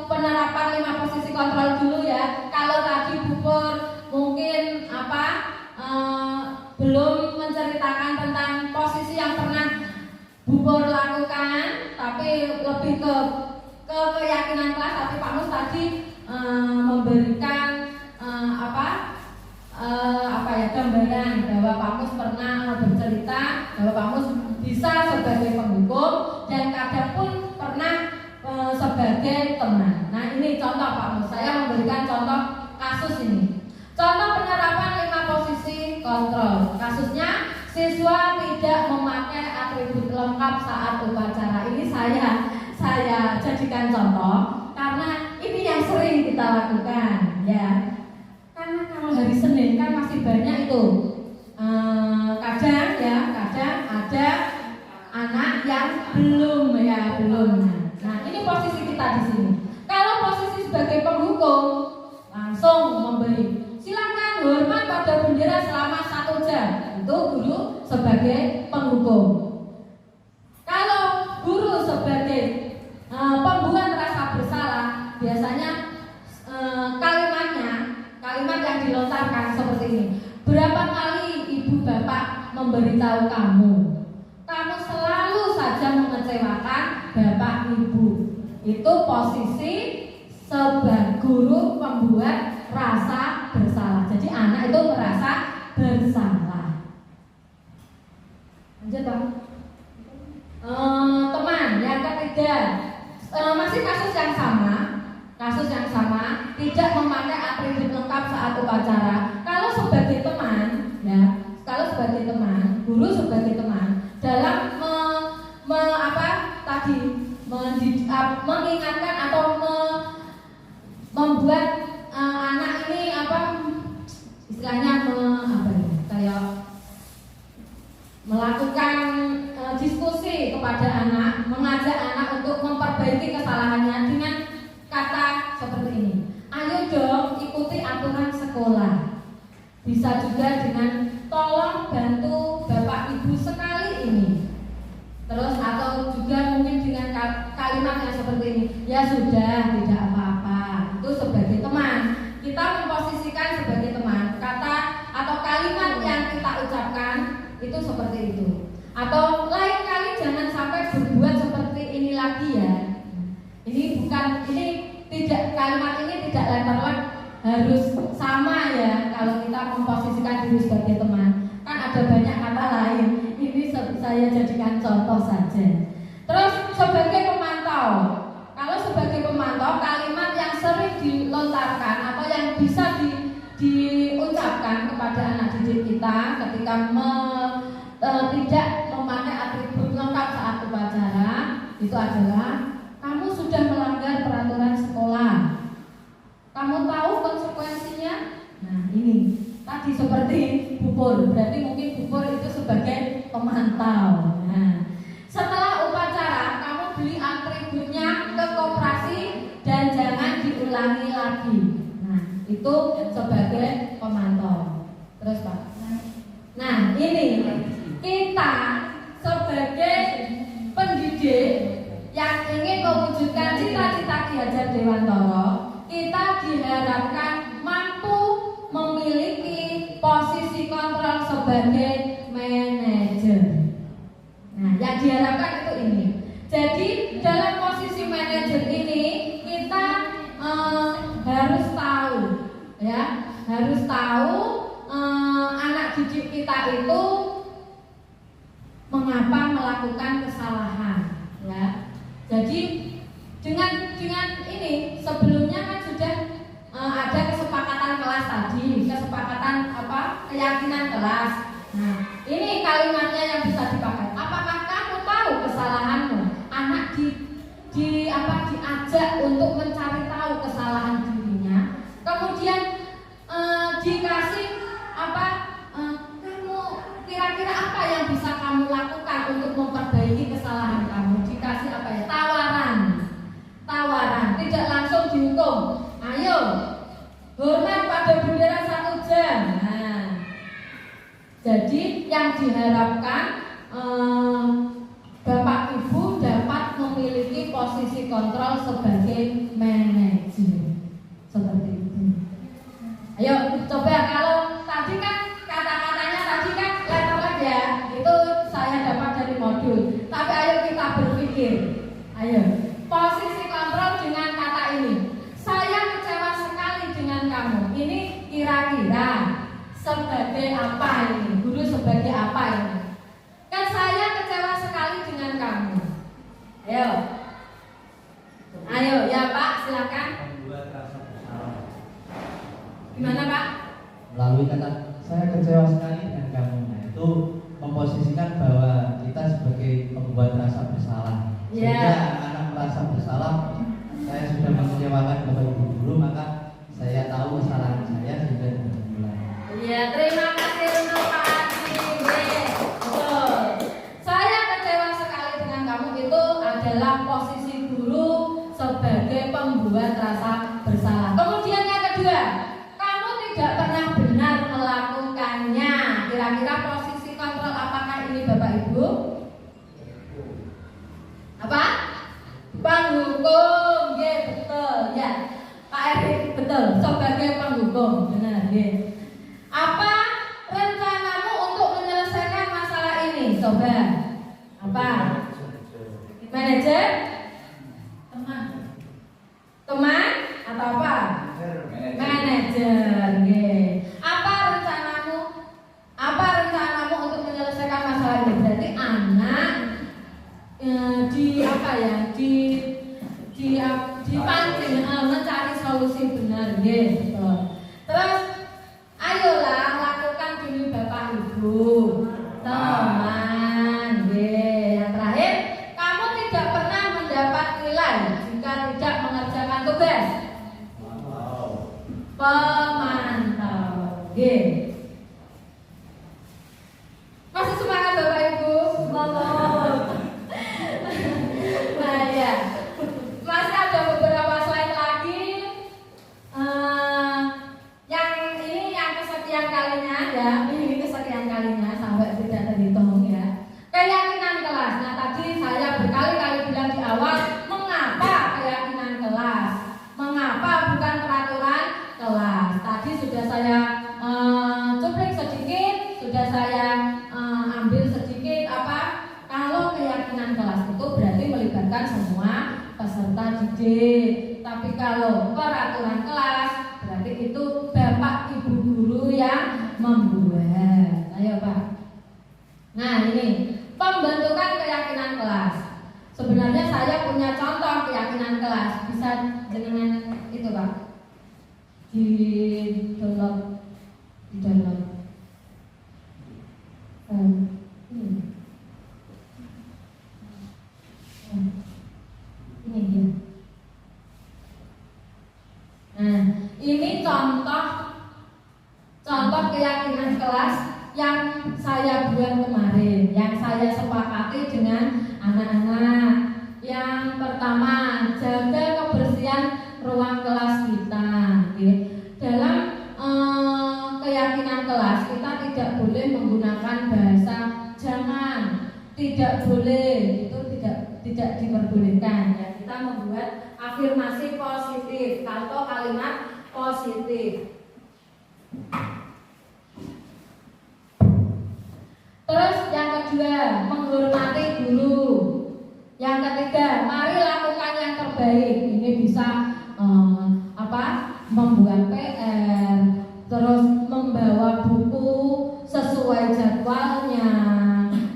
penerapan 5 posisi kontrol dulu ya. Kalau tadi Bu Pur mungkin belum menceritakan tentang posisi yang pernah Bu Pur lakukan, tapi lebih ke keyakinan kelas. Tapi Pak Mus tadi memberikan gambaran bahwa Pak Mus pernah bercerita bahwa Pak Mus bisa sebagai penghukum dan kadang pun pernah sebagai teman. Nah ini contoh Pak Mus, saya memberikan contoh kasus ini. Contoh penerapan 5 posisi kontrol. Kasusnya siswa tidak memakai atribut lengkap saat upacara. Ini saya jadikan contoh karena ini yang sering kita lakukan ya. Karena kalau hari Senin kan masih banyak itu. Kadang ada anak yang belum. Nah, ini posisi kita di sini. Kalau posisi sebagai penghukum, langsung memberi. Silakan hormat pada bendera selama 1 jam. Itu guru sebagai penghukum. Kalau guru sebagai pembuat rasa bersalah, biasanya kalimat yang dilontarkan seperti ini. Berapa kali ibu bapak memberitahu kamu selalu saja mengecewakan bapak ibu. Itu posisi sebagai guru pembuat rasa bersalah. Jadi anak itu merasa bersalah. Lanjut Bang. Teman yang ketiga, masih kasus yang sama, tidak memakai atribut lengkap saat upacara. Kalau sebagai teman, guru sebagai teman dalam mengingatkan atau membuat anak ini istilahnya kayak melakukan diskusi kepada anak, mengajak anak untuk memperbaiki kesalahannya dengan kata seperti ini. Ayo dong ikuti aturan sekolah. Bisa juga dengan tolong bantu bapak ibu sekali ini. Terus atau juga mungkin dengan kalimat yang seperti ini. Ya sudah, tidak apa-apa. Itu sebagai teman. Kita memposisikan sebagai teman. Kata atau kalimat yang kita ucapkan itu seperti itu. Atau lain kali jangan sampai berbuat seperti ini lagi ya. Kalimat ini tidak letter harus sama ya. Kalau kita memposisikan diri sebagai teman, kan ada banyak kata lain. Ini saya jadikan contoh saja. Terus sebagai pemantau, kalau sebagai pemantau kalimat yang sering dilontarkan atau yang bisa diucapkan kepada anak didik kita ketika tidak memakai atribut lengkap saat upacara itu adalah kamu sudah melanggar peraturan sekolah. Kamu tahu konsekuensinya? Nah ini tadi seperti Bu Pur, berarti mungkin Bu Pur itu sebagai pemantau. Nah, setelah upacara kamu beli atributnya ke koperasi dan jangan diulangi lagi. Nah itu sebagai pemantau. Terus Pak. Nah ini kita sebagai pendidik yang ingin mewujudkan cita-cita Ki Hajar Dewantara, kita diharapkan mampu memiliki posisi kontrol sebagai manajer. Nah, yang diharapkan itu ini. Jadi dalam posisi manajer ini kita harus tahu anak didik kita itu mengapa melakukan kesalahan, ya. Jadi dengan ini sebelumnya kan sudah ada kesepakatan kelas tadi, kesepakatan berdasarkan keyakinan kelas. Nah, ini kalimatnya yang bisa dipakai. Apakah kamu tahu kesalahanmu? Anak diajak untuk mencari tahu kesalahan dirinya. Kemudian dikasih kamu kira-kira apa yang bisa kamu lakukan untuk memperbaiki kesalahan kamu? Dikasih tawaran, tidak langsung dihukum. Ayo, hormat pada bendera 1 jam. Nah, jadi yang diharapkan Bapak Ibu dapat memiliki posisi kontrol sebagai manajer seperti itu. Ayo coba, kalau tadi kan kata-katanya tadi kan letter ya, itu saya dapat dari modul. Tapi ayo kita berpikir, ayo posisi kontrol dengan kata ini. Saya kecewa sekali dengan kamu. Ini kira-kira sebagai apa ini? Guru sebagai apa ini? Kan saya kecewa sekali dengan kamu. Ayo ya Pak, silakan. Membuat rasa bersalah. Gimana Pak? Melalui kata saya kecewa sekali dengan kamu, nah itu memposisikan bahwa kita sebagai pembuat rasa bersalah. Sehingga anak merasa bersalah, saya sudah mengecewakan Bapak Ibu guru, maka saya tahu kesalahan saya sehingga dimulai. Iya, terima kasih untuk Pak Adi. Betul. Saya kecewa sekali dengan kamu itu adalah posisi guru sebagai pembuat rasa bersalah. Kemudian yang kedua, kamu tidak pernah benar melakukannya. Kira-kira posisi kontrol apakah ini Bapak Ibu? Apa? Penghukum, ya betul ya. Pak Erik betul, sebagai penghukum, benar ya. Apa rencanamu untuk menyelesaikan masalah ini? Coba. Apa? Manajer? Teman? Atau apa? Manajer. Apa rencanamu untuk menyelesaikan masalah ini? Berarti anak dipancing mencari solusi benar, betul. Terus ayolah lakukan demi Bapak Ibu, teman, yang terakhir, kamu tidak pernah mendapat nilai jika tidak mengerjakan tugas. Pemantau, masih semangat Bapak Ibu? Nah ya, masih ada beberapa slide lagi. Yang ini yang kesekian kalinya ya, ini kesekian kalinya sampai tidak terhitung ya. Keyakinan kelas. Nah tadi saya berkali-kali bilang di awal, mengapa keyakinan kelas? Mengapa bukan peraturan kelas? Tadi sudah saya cuplik sedikit, sudah saya ambil sedikit kalau keyakinan kelas itu berarti melibatkan semua peserta didik. Tapi kalau peraturan kelas berarti itu Bapak Ibu guru yang membuat. Ayo Pak. Nah ini pembentukan keyakinan kelas. Sebenarnya saya punya contoh keyakinan kelas. Bisa dengan itu Pak, di download ini dia. Nah, ini contoh keyakinan kelas yang saya buat kemarin, yang saya sepakati dengan anak-anak. Yang pertama, jaga kebersihan ruang kelas kita. Dalam keyakinan kelas kita tidak boleh menggunakan bahasa jangan, tidak boleh, itu tidak diperbolehkan ya. Kita membuat afirmasi positif atau kalimat positif. Terus yang kedua, menghormati guru. Yang ketiga, mari lakukan yang terbaik. Ini bisa membuat PR, terus membawa buku sesuai jadwalnya,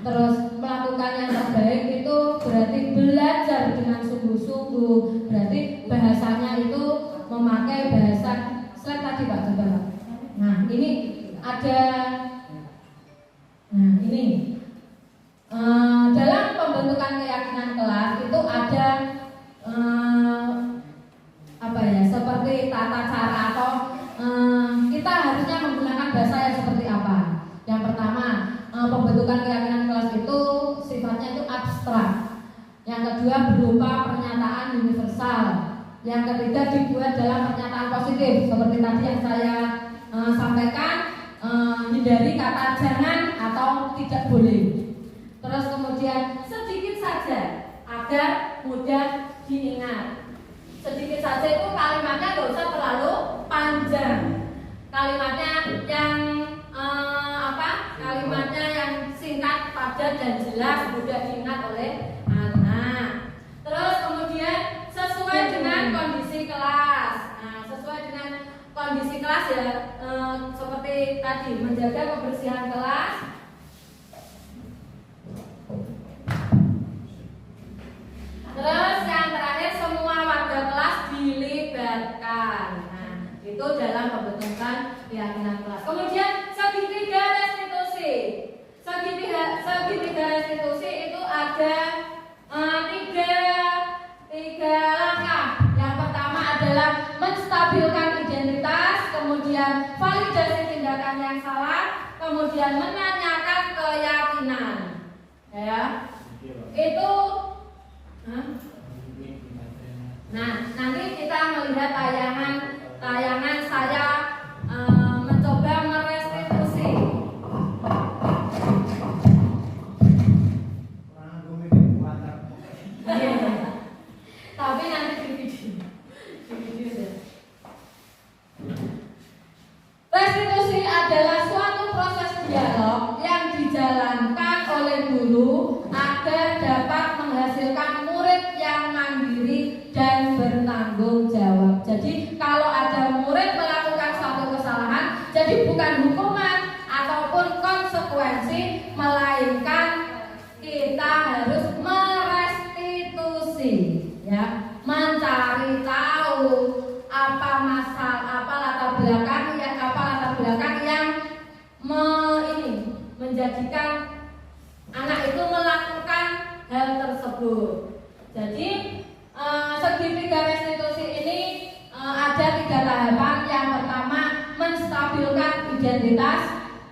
terus melakukan yang terbaik itu berarti belajar dengan sungguh-sungguh. Berarti bahasanya itu memakai bahasa slide tadi Pak, coba Pak. Nah ini ini dalam pembentukan keyakinan kelas itu ada seperti tata cara atau kita harusnya menggunakan bahasa yang seperti apa. Yang pertama, pembentukan keyakinan kelas itu sifatnya itu abstrak. Yang kedua, berupa pernyataan universal. Yang ketiga, dibuat dalam pernyataan positif seperti tadi yang saya sampaikan, hindari kata jangan atau tidak boleh. Terus kemudian sedikit saja agar mudah diingat. Sedikit saja itu kalimatnya nggak usah terlalu panjang. Kalimatnya yang kalimatnya yang singkat, padat dan jelas, mudah diingat oleh anak. Terus kemudian sesuai dengan kondisi kelas. Nah, sesuai dengan kondisi kelas ya, seperti tadi menjaga kebersihan kelas. Terus yang terakhir, semua warga kelas dilibatkan. Nah, itu dalam pembentukan keyakinan kelas. Kemudian segitiga restitusi. Segitiga restitusi itu ada tiga langkah. Yang pertama adalah menstabilkan identitas, kemudian validasi tindakan yang salah, kemudian menanyakan keyakinan. Ya, itu. Nah, nanti kita melihat tayangan saya mencoba merestitusi. Tapi nanti di video. Restitusi adalah suatu proses dialog yang dijalankan oleh guru agar dapat menghasilkan murid yang mandiri dan bertanggung jawab. Jadi kalau ada murid melakukan suatu kesalahan, jadi bukan hukuman ataupun konsekuensi, melainkan kita harus merestitusi, ya, mencari tahu apa latar belakang yang menjadikan anak itu melakukan hal tersebut. Jadi segitiga restitusi ini ada 3 tahapan. Yang pertama, menstabilkan identitas.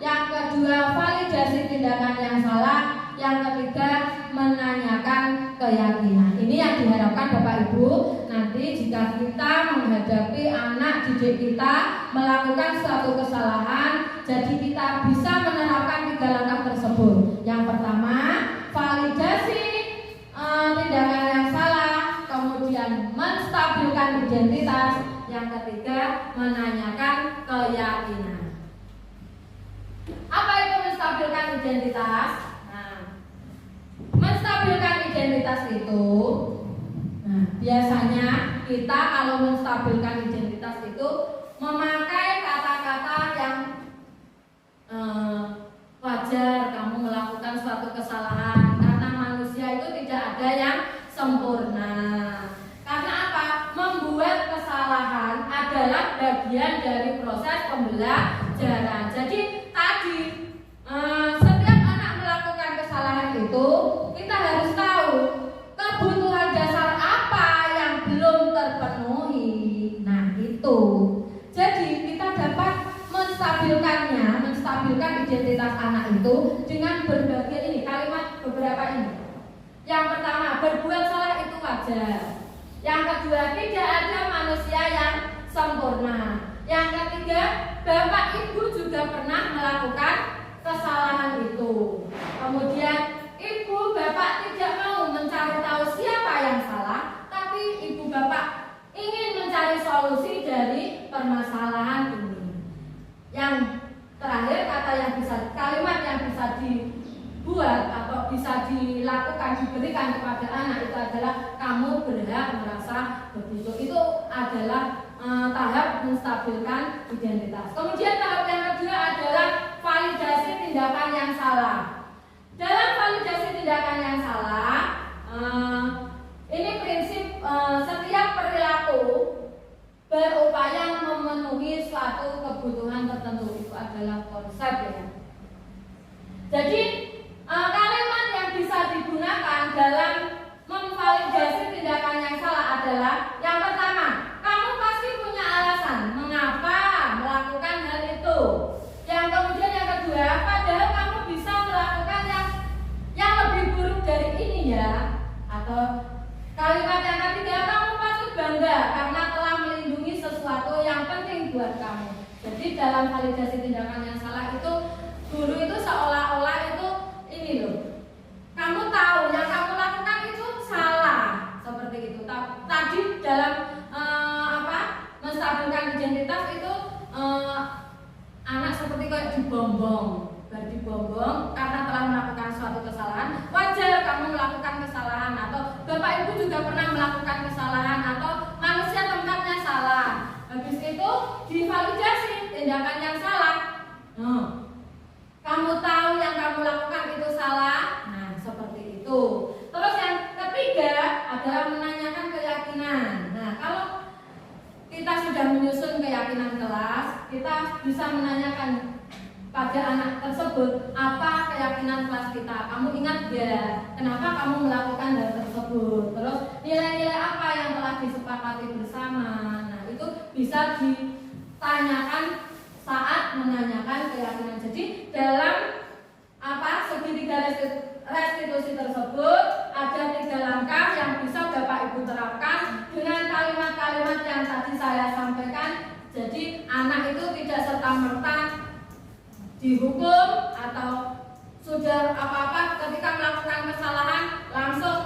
Yang kedua, validasi tindakan yang salah. Yang ketiga, menanyakan keyakinan. Ini yang diharapkan Bapak Ibu nanti jika kita menghadapi anak didik kita melakukan suatu kesalahan, jadi kita bisa menerapkan 3 langkah tersebut. Yang pertama, validasi tindakan yang salah, kemudian menstabilkan identitas, yang ketiga menanyakan keyakinan. Apa itu menstabilkan identitas? Nah, menstabilkan identitas itu, biasanya kita kalau menstabilkan identitas itu memakai kata-kata yang wajar. Kamu melakukan suatu kesalahan, karena manusia itu tidak ada yang sempurna. Karena apa? Membuat kesalahan adalah bagian dari proses pembelajaran. Jadi tadi setiap anak melakukan kesalahan itu kita harus tahu kebutuhan dasar apa yang belum terpenuhi. Nah itu. Jadi kita dapat menstabilkan identitas anak itu dengan berbagai kalimat beberapa ini. Yang pertama, berbuat salah itu wajar. Yang kedua, tidak ada manusia yang sempurna. Yang ketiga, Bapak Ibu juga pernah melakukan kesalahan itu. Kemudian Ibu Bapak tidak mau mencari tahu siapa yang salah, tapi Ibu Bapak ingin mencari solusi dari permasalahan ini. Yang terakhir, kalimat yang bisa dibuat atau bisa dilakukan, diberikan kepada anak itu adalah kamu berhak merasa begitu. Itu adalah tahap menstabilkan identitas. Kemudian tahap yang kedua adalah validasi tindakan yang salah. Dalam validasi tindakan yang salah, ini prinsip setiap perilaku berupaya memenuhi suatu kebutuhan tertentu. Itu adalah konsep, ya. Jadi dalam validasi tindakan yang salah itu guru itu seolah-olah itu ini loh, kamu tahu yang kamu lakukan itu salah seperti itu. Tadi dalam menstabilkan identitas itu anak seperti kayak dibombong karena telah melakukan suatu kesalahan. Wajar kamu melakukan kesalahan, atau bapak ibu juga pernah melakukan kesalahan, atau manusia tempatnya salah. Habis itu divalidasi tindakan yang salah. Kamu tahu yang kamu lakukan itu salah. Nah, seperti itu. Terus yang ketiga adalah menanyakan keyakinan. Nah, kalau kita sudah menyusun keyakinan kelas, kita bisa menanyakan pada anak tersebut apa keyakinan kelas kita. Kamu ingat ya, kenapa kamu melakukan hal tersebut? Terus nilai-nilai apa yang telah disepakati bersama? Nah, itu bisa ditanyakan saat menanyakan keyakinan. Jadi dalam segitiga restitusi tersebut ada 3 langkah yang bisa Bapak Ibu terapkan dengan kalimat-kalimat yang tadi saya sampaikan. Jadi anak itu tidak serta-merta dihukum atau sudah apa-apa ketika melakukan kesalahan langsung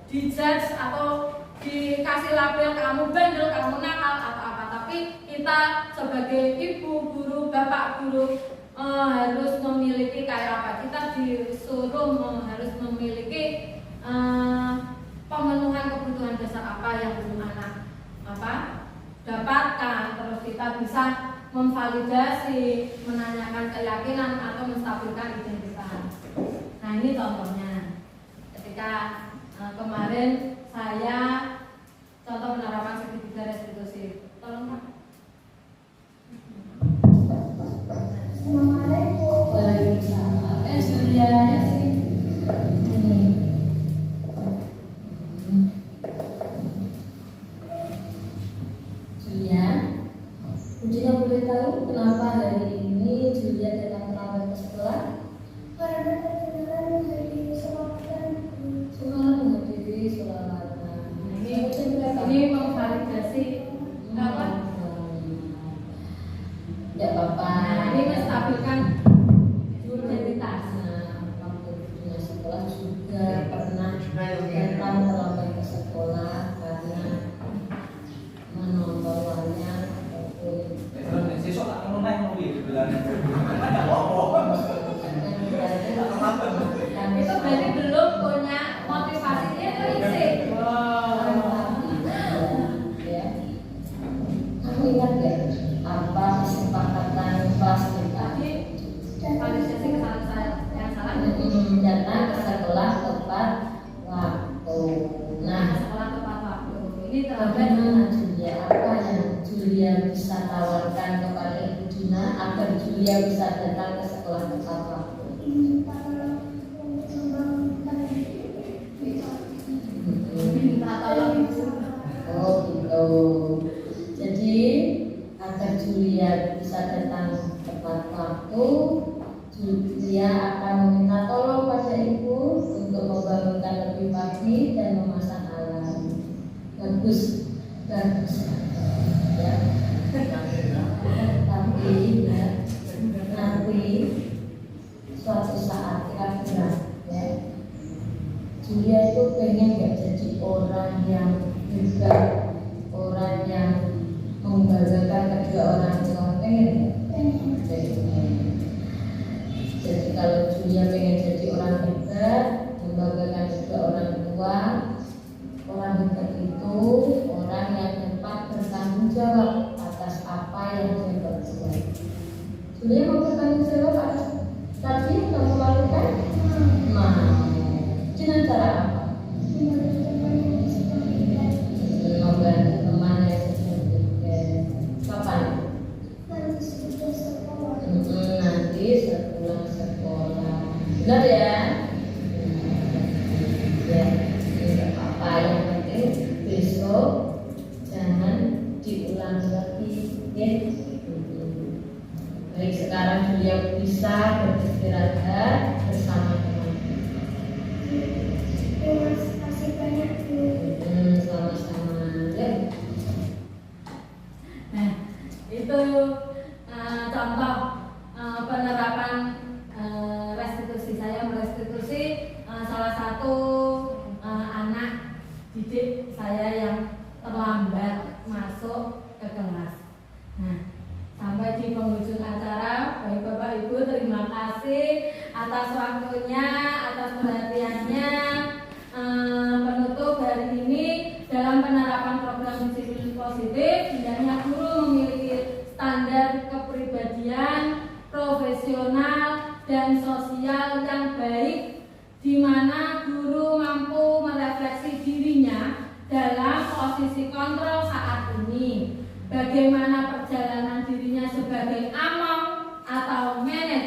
dijudge atau dikasih label kamu bandel, kamu nakal atau apa. Tapi kita sebagai ibu guru, bapak guru harus memiliki kayak apa? Kita disuruh harus memiliki pemenuhan kebutuhan dasar apa yang belum anak dapatkan. Terus kita bisa memvalidasi, menanyakan keyakinan atau menstabilkan identitas. Nah, ini contohnya. Ketika kemarin saya contoh penerapan segitiga restitusi. Tolong Pak. Assalamualaikum. Waalaikumsalam. Julianya sih. Julia, Julia boleh tahu kenapa hari ini Julia datang terlambat ke sekolah? Karena terkenal menjadi sholat Semalam menghadiri sholat. Ini memvalidasi apa? Tidak apa-apa. Nah, ini menstabilkan identitas. Waktu di sekolah juga pernah datang terlambat ke sekolah karena menonton wayang ataupun Sesuk tak ngono naik mobil bilang. Itu berarti belum punya motivasinya terisi. Ya. Kamu ingat gak apa kesepakatan kelas kita? Validasi kesalahan yang salah. Datang ke sekolah tepat waktu. Nah, Sekolah tepat waktu. Ini terlambat. bagaimana Julia? Apa yang Julia bisa tawarkan kepada Ibu Dina agar Julia bisa datang ke sekolah tepat waktu? Minta tolong ibu. Oh gitu. Jadi agar Julia bisa datang tepat waktu, Julia akan meminta tolong pada ibu untuk membangunkan lebih pagi dan memasang alarm. Bagus, bagus. Ya. Tapi ya, nanti suatu saat kira-kira ya, Julia itu pengen gak jadi orang yang hebat, orang yang membanggakan kedua orang tua, pengen gak? Jadi kalau Julia pengen jadi orang hebat, membanggakan kedua orang tua, orang hebat itu orang yang dapat bertanggung jawab atas apa yang dia perbuat. Julia mau bertanggung jawab atas tadi yang kamu lakukan? Mau. Dengan cara apa? Membantu teman yang sedang bertugas. Kapan? Nanti sepulang sekolah. Benar ya? Ya, tidak apa-apa. Yang penting besok jangan diulang lagi. Ya. Baik, sekarang Julia bisa beristirahat bersama teman. Terima kasih banyak Bu. Sama-sama. Ya. Nah, itu sosial yang baik di mana guru mampu merefleksi dirinya dalam posisi kontrol saat ini. Bagaimana perjalanan dirinya sebagai among atau manajer